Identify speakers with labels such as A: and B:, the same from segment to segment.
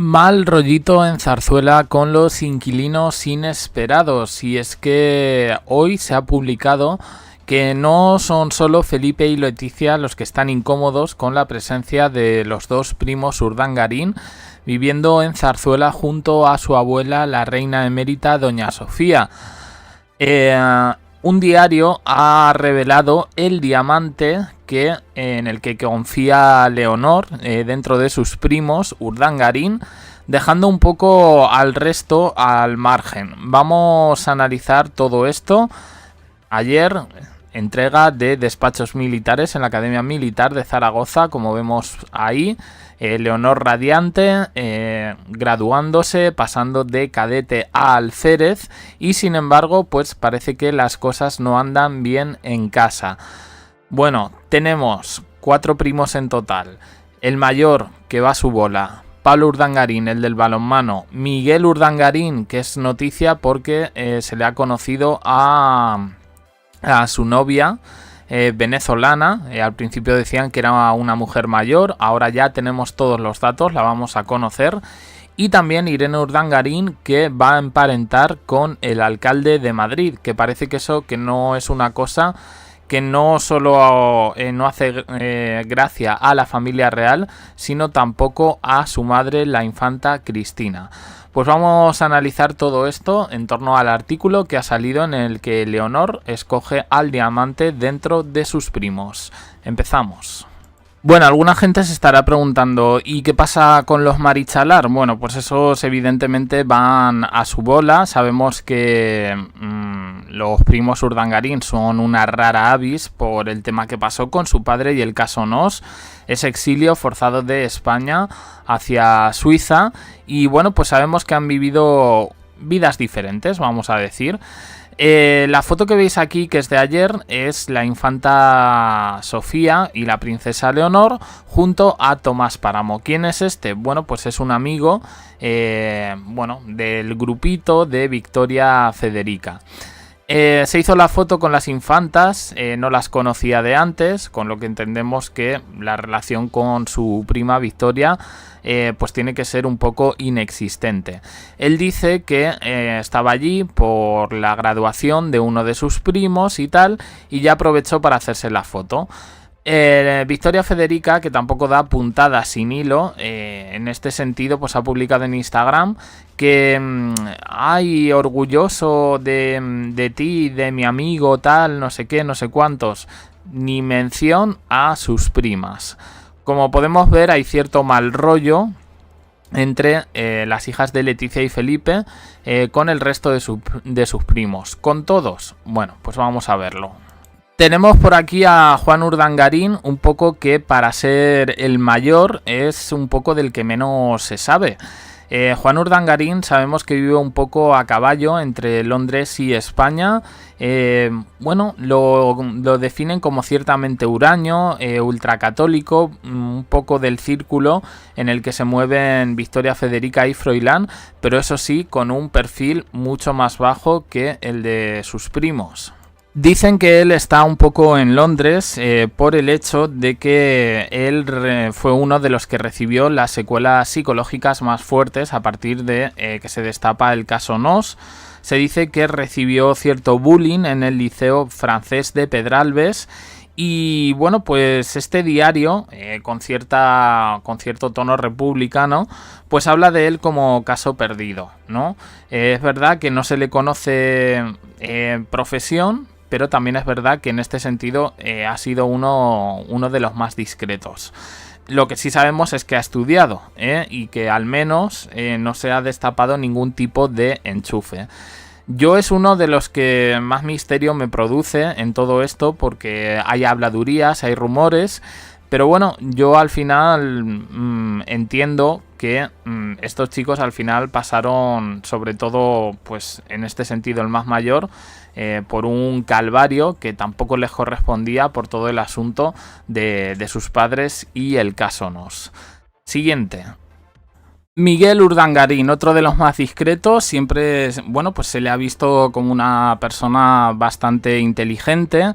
A: Mal rollito en Zarzuela con los inquilinos inesperados, y es que hoy se ha publicado que no son solo Felipe y Leticia los que están incómodos con la presencia de los dos primos Urdangarín viviendo en Zarzuela junto a su abuela, la reina emérita doña Sofía. Un diario ha revelado el diamante en el que confía Leonor dentro de sus primos Urdangarín, dejando un poco al resto al margen. Vamos a analizar todo esto. Ayer, entrega de despachos militares en la Academia Militar de Zaragoza, como vemos ahí. Leonor radiante, graduándose, pasando de cadete a alférez, y sin embargo pues parece que las cosas no andan bien en casa. Bueno, tenemos 4 primos en total. El mayor, que va a su bola, Pablo Urdangarín, el del balonmano. Miguel Urdangarín, que es noticia porque se le ha conocido a su novia venezolana. Al principio decían que era una mujer mayor, ahora ya tenemos todos los datos, la vamos a conocer. Y también Irene Urdangarín, que va a emparentar con el alcalde de Madrid, que parece que eso que no es una cosa que no solo no hace gracia a la familia real, sino tampoco a su madre, la infanta Cristina. Pues vamos a analizar todo esto en torno al artículo que ha salido en el que Leonor escoge al diamante dentro de sus primos. Empezamos. Bueno, alguna gente se estará preguntando, ¿y qué pasa con los Marichalar? Bueno, pues esos evidentemente van a su bola. Sabemos que los primos Urdangarín son una rara avis por el tema que pasó con su padre y el caso Nos, ese exilio forzado de España hacia Suiza. Y bueno, pues sabemos que han vivido vidas diferentes, vamos a decir. La foto que veis aquí, que es de ayer, es la infanta Sofía y la princesa Leonor junto a Tomás Páramo. ¿Quién es este? Bueno, pues es un amigo del grupito de Victoria Federica. Se hizo la foto con las infantas, no las conocía de antes, con lo que entendemos que la relación con su prima Victoria pues tiene que ser un poco inexistente. Él dice que estaba allí por la graduación de uno de sus primos y tal, y ya aprovechó para hacerse la foto. Victoria Federica, que tampoco da puntadas sin hilo, en este sentido pues ha publicado en Instagram que ay, orgulloso de ti, de mi amigo tal, no sé qué, no sé cuántos, ni mención a sus primas. Como podemos ver, hay cierto mal rollo entre las hijas de Leticia y Felipe con el resto de sus primos. ¿Con todos? Bueno, pues vamos a verlo. Tenemos por aquí a Juan Urdangarín, un poco que para ser el mayor es un poco del que menos se sabe. Juan Urdangarín sabemos que vive un poco a caballo entre Londres y España. Lo definen como ciertamente huraño, ultracatólico, un poco del círculo en el que se mueven Victoria Federica y Froilán, pero eso sí, con un perfil mucho más bajo que el de sus primos. Dicen que él está un poco en Londres por el hecho de que él fue uno de los que recibió las secuelas psicológicas más fuertes a partir de que se destapa el caso Nos. Se dice que recibió cierto bullying en el liceo francés de Pedralbes. Y bueno, pues este diario, con cierto tono republicano, pues habla de él como caso perdido, ¿no? Es verdad que no se le conoce profesión, pero también es verdad que en este sentido ha sido uno de los más discretos. Lo que sí sabemos es que ha estudiado y que al menos no se ha destapado ningún tipo de enchufe. Yo es uno de los que más misterio me produce en todo esto porque hay habladurías, hay rumores, pero bueno, yo al final entiendo que estos chicos al final pasaron, sobre todo pues en este sentido el más mayor, por un calvario que tampoco les correspondía por todo el asunto de sus padres y el caso Nos. Siguiente. Miguel Urdangarín, otro de los más discretos, siempre, bueno, pues se le ha visto como una persona bastante inteligente,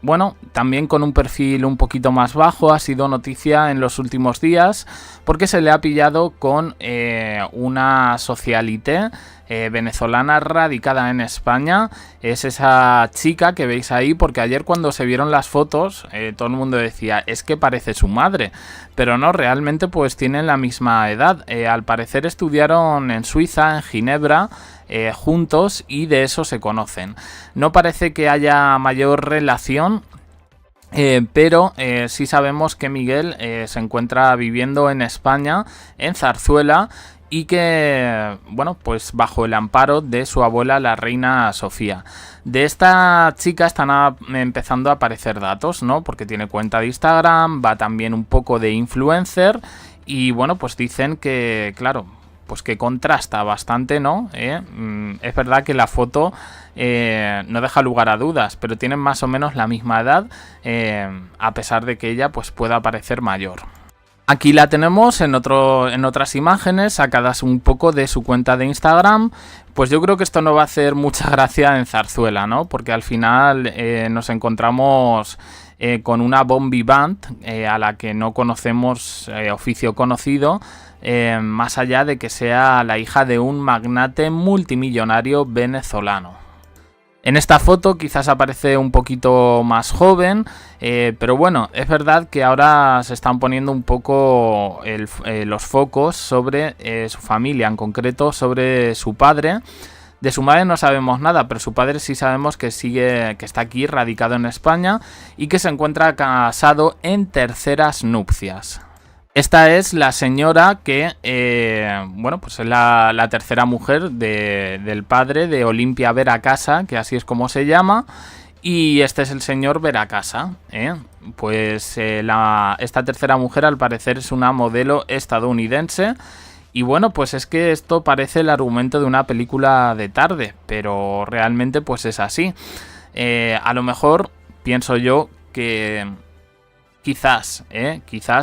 A: bueno, también con un perfil un poquito más bajo, ha sido noticia en los últimos días porque se le ha pillado con una socialité venezolana radicada en España. Es esa chica que veis ahí, porque ayer cuando se vieron las fotos todo el mundo decía, es que parece su madre, pero no, realmente pues tienen la misma edad. Al parecer estudiaron en Suiza, en Ginebra, juntos, y de eso se conocen. No parece que haya mayor relación, pero sí sabemos que Miguel se encuentra viviendo en España, en Zarzuela, y que, bueno, pues bajo el amparo de su abuela, la reina Sofía. De esta chica están empezando a aparecer datos, ¿no? Porque tiene cuenta de Instagram, va también un poco de influencer, y bueno, pues dicen que, claro, pues que contrasta bastante, ¿no? Es verdad que la foto no deja lugar a dudas, pero tienen más o menos la misma edad, a pesar de que ella pues pueda parecer mayor. Aquí la tenemos en otras imágenes sacadas un poco de su cuenta de Instagram. Pues yo creo que esto no va a hacer mucha gracia en Zarzuela, ¿no? Porque al final nos encontramos con una bon vivant a la que no conocemos oficio conocido, más allá de que sea la hija de un magnate multimillonario venezolano. En esta foto quizás aparece un poquito más joven, pero bueno, es verdad que ahora se están poniendo un poco los focos sobre su familia, en concreto sobre su padre. De su madre no sabemos nada, pero su padre sí sabemos que está aquí radicado en España y que se encuentra casado en terceras nupcias. Esta es la señora que, bueno, pues es la tercera mujer del padre de Olimpia Veracasa, que así es como se llama, y este es el señor Veracasa, Pues esta tercera mujer al parecer es una modelo estadounidense, y bueno, pues es que esto parece el argumento de una película de tarde, pero realmente pues es así. A lo mejor pienso yo que quizás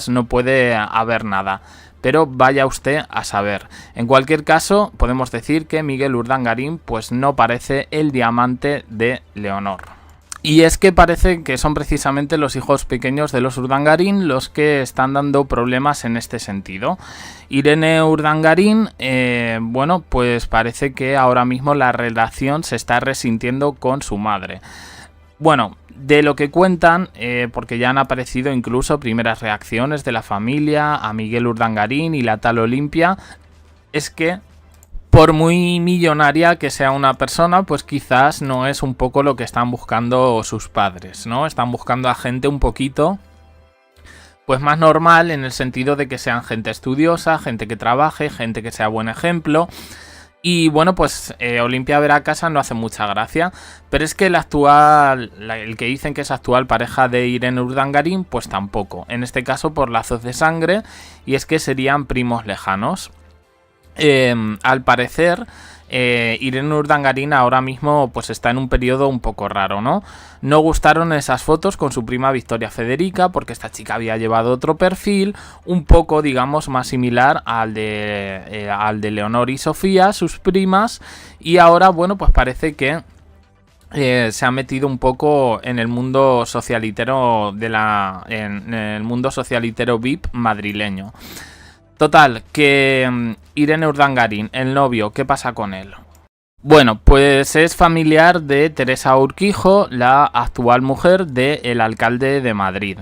A: no puede haber nada, pero vaya usted a saber. En cualquier caso, podemos decir que Miguel Urdangarín pues no parece el diamante de Leonor. Y es que parece que son precisamente los hijos pequeños de los Urdangarín los que están dando problemas en este sentido. Irene Urdangarín, bueno, pues parece que ahora mismo la relación se está resintiendo con su madre. Bueno, de lo que cuentan, porque ya han aparecido incluso primeras reacciones de la familia a Miguel Urdangarín y la tal Olimpia, es que por muy millonaria que sea una persona, pues quizás no es un poco lo que están buscando sus padres, ¿no? Están buscando a gente un poquito pues más normal, en el sentido de que sean gente estudiosa, gente que trabaje, gente que sea buen ejemplo. Y bueno, pues Olimpia Veracasa no hace mucha gracia, pero es que el que dicen que es actual pareja de Irene Urdangarín, pues tampoco. En este caso por lazos de sangre, y es que serían primos lejanos. Al parecer, Irene Urdangarín ahora mismo pues está en un periodo un poco raro, ¿no? No gustaron esas fotos con su prima Victoria Federica, porque esta chica había llevado otro perfil, un poco, digamos, más similar al de Leonor y Sofía, sus primas, y ahora, bueno, pues parece que se ha metido un poco en el mundo socialitero en el mundo socialitero VIP madrileño. Total, que Irene Urdangarín, el novio, ¿qué pasa con él? Bueno, pues es familiar de Teresa Urquijo, la actual mujer del alcalde de Madrid.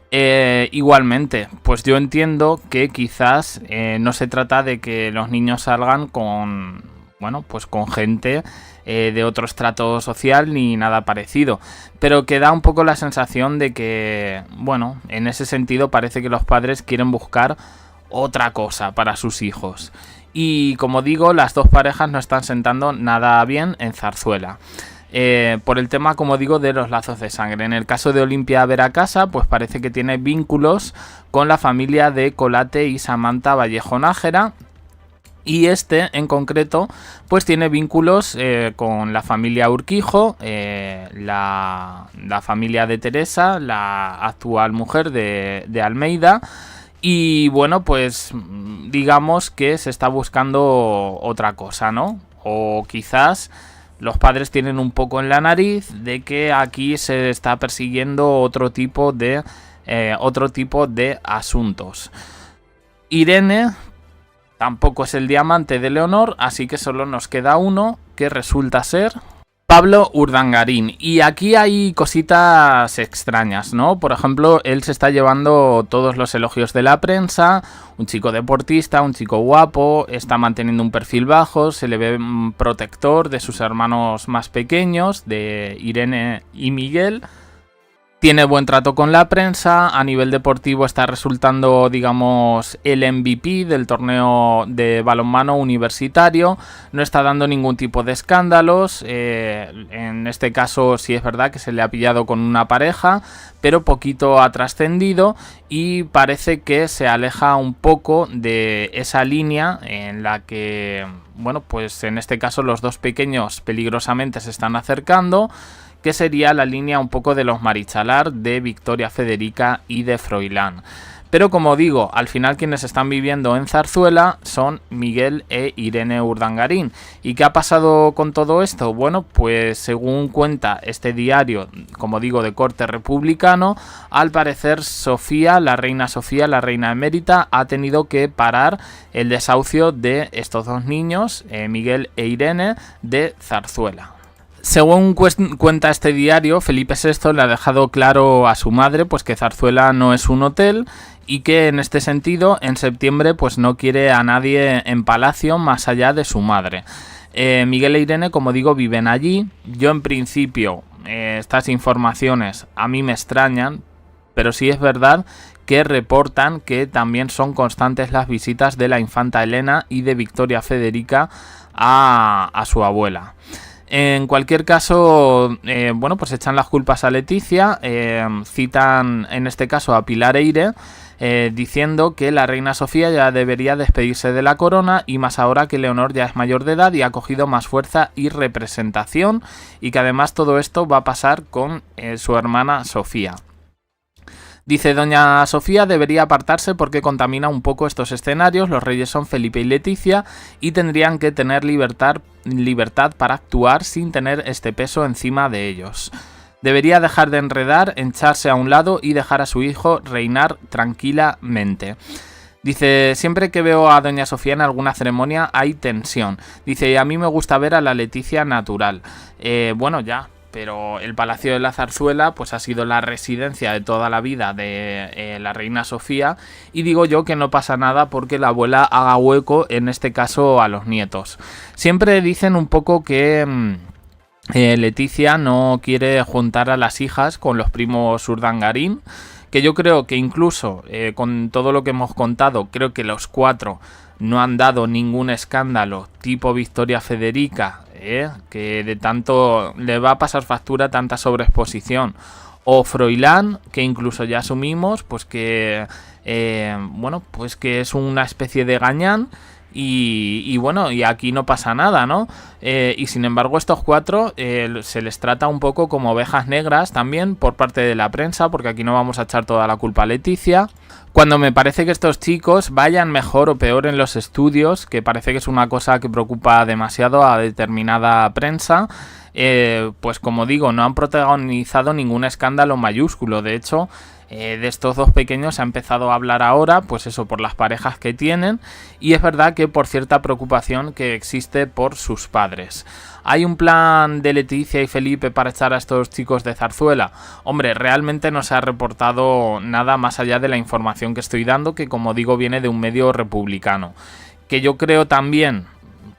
A: Igualmente, pues yo entiendo que quizás no se trata de que los niños salgan con, bueno, pues con gente de otro estrato social ni nada parecido, pero que da un poco la sensación de que, bueno, en ese sentido parece que los padres quieren buscar otra cosa para sus hijos. Y como digo, las dos parejas no están sentando nada bien en Zarzuela. Por el tema, como digo, de los lazos de sangre. En el caso de Olimpia Veracasa, pues parece que tiene vínculos con la familia de Colate y Samantha Vallejo Nájera. Y en concreto, pues tiene vínculos con la familia Urquijo, la familia de Teresa, la actual mujer de Almeida. Y bueno, pues digamos que se está buscando otra cosa, ¿no? O quizás los padres tienen un poco en la nariz de que aquí se está persiguiendo otro tipo de asuntos. Irene tampoco es el diamante de Leonor, así que solo nos queda uno, que resulta ser Pablo Urdangarín. Y aquí hay cositas extrañas, ¿no? Por ejemplo, él se está llevando todos los elogios de la prensa, un chico deportista, un chico guapo, está manteniendo un perfil bajo, se le ve protector de sus hermanos más pequeños, de Irene y Miguel. Tiene buen trato con la prensa, a nivel deportivo está resultando, digamos, el MVP del torneo de balonmano universitario, no está dando ningún tipo de escándalos, en este caso sí es verdad que se le ha pillado con una pareja, pero poquito ha trascendido y parece que se aleja un poco de esa línea en la que, bueno, pues en este caso los dos pequeños peligrosamente se están acercando, que sería la línea un poco de los Marichalar, de Victoria Federica y de Froilán. Pero como digo, al final quienes están viviendo en Zarzuela son Miguel e Irene Urdangarín. ¿Y qué ha pasado con todo esto? Bueno, pues según cuenta este diario, como digo, de corte republicano, al parecer Sofía, la reina emérita, ha tenido que parar el desahucio de estos dos niños, Miguel e Irene, de Zarzuela. Según cuenta este diario, Felipe VI le ha dejado claro a su madre pues que Zarzuela no es un hotel y que en este sentido en septiembre pues no quiere a nadie en palacio más allá de su madre. Miguel e Irene, como digo, viven allí. Yo en principio estas informaciones a mí me extrañan, pero sí es verdad que reportan que también son constantes las visitas de la infanta Elena y de Victoria Federica a su abuela. En cualquier caso, bueno, pues echan las culpas a Leticia, citan en este caso a Pilar Eyre, diciendo que la reina Sofía ya debería despedirse de la corona y más ahora que Leonor ya es mayor de edad y ha cogido más fuerza y representación, y que además todo esto va a pasar con su hermana Sofía. Dice: doña Sofía debería apartarse porque contamina un poco estos escenarios, los reyes son Felipe y Leticia y tendrían que tener libertad para actuar sin tener este peso encima de ellos. Debería dejar de enredar, echarse a un lado y dejar a su hijo reinar tranquilamente. Dice: siempre que veo a doña Sofía en alguna ceremonia hay tensión. Dice: y a mí me gusta ver a la Leticia natural. Bueno, ya. Pero el Palacio de la Zarzuela pues ha sido la residencia de toda la vida de la reina Sofía, y digo yo que no pasa nada porque la abuela haga hueco, en este caso a los nietos. Siempre dicen un poco que Leticia no quiere juntar a las hijas con los primos Urdangarín, que yo creo que incluso con todo lo que hemos contado, creo que los cuatro no han dado ningún escándalo tipo Victoria Federica, que de tanto le va a pasar factura tanta sobreexposición, o Froilán, que incluso ya asumimos pues que bueno, pues que es una especie de gañán. Y bueno, y aquí no pasa nada, ¿no? Y sin embargo estos cuatro se les trata un poco como ovejas negras también por parte de la prensa, porque aquí no vamos a echar toda la culpa a Leticia. Cuando me parece que estos chicos vayan mejor o peor en los estudios, que parece que es una cosa que preocupa demasiado a determinada prensa, pues como digo, no han protagonizado ningún escándalo mayúsculo. De hecho, de estos dos pequeños se ha empezado a hablar ahora, pues eso, por las parejas que tienen, y es verdad que por cierta preocupación que existe por sus padres. ¿Hay un plan de Leticia y Felipe para echar a estos chicos de Zarzuela? Hombre, realmente no se ha reportado nada más allá de la información que estoy dando, que como digo viene de un medio republicano. Que yo creo también,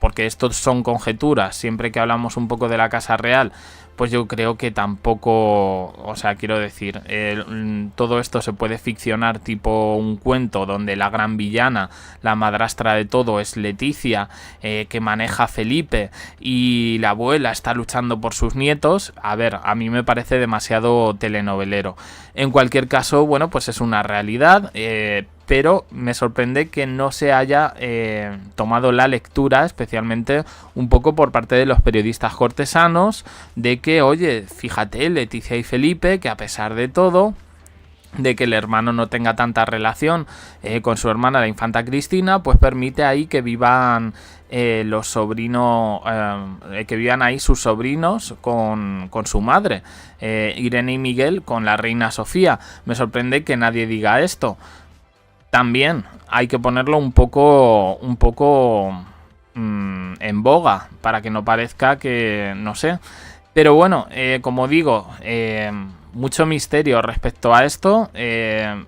A: porque estos son conjeturas, siempre que hablamos un poco de la Casa Real, pues yo creo que tampoco, o sea, quiero decir, todo esto se puede ficcionar tipo un cuento donde la gran villana, la madrastra de todo es Leticia, que maneja a Felipe, y la abuela está luchando por sus nietos. A ver, a mí me parece demasiado telenovelero. En cualquier caso, bueno, pues es una realidad, pero me sorprende que no se haya tomado la lectura, especialmente un poco por parte de los periodistas cortesanos, de que, oye, fíjate, Leticia y Felipe, que a pesar de todo, de que el hermano no tenga tanta relación con su hermana, la infanta Cristina, pues permite ahí que vivan los sobrinos, que vivan ahí sus sobrinos con su madre, Irene y Miguel, con la reina Sofía. Me sorprende que nadie diga esto. También hay que ponerlo un poco en boga, para que no parezca que, no sé. Pero bueno, como digo, mucho misterio respecto a esto.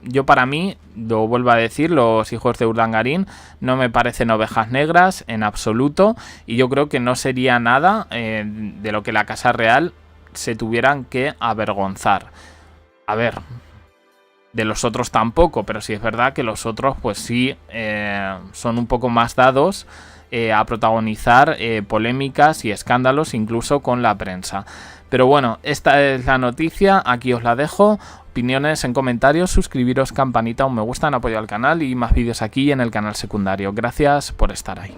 A: Yo, para mí, lo vuelvo a decir, los hijos de Urdangarín no me parecen ovejas negras en absoluto, y yo creo que no sería nada de lo que la Casa Real se tuvieran que avergonzar. A ver, de los otros tampoco, pero sí es verdad que los otros pues sí son un poco más dados a protagonizar polémicas y escándalos, incluso con la prensa. Pero bueno, esta es la noticia, aquí os la dejo. Opiniones en comentarios, suscribiros, campanita, un me gusta en apoyo al canal y más vídeos aquí en el canal secundario. Gracias por estar ahí.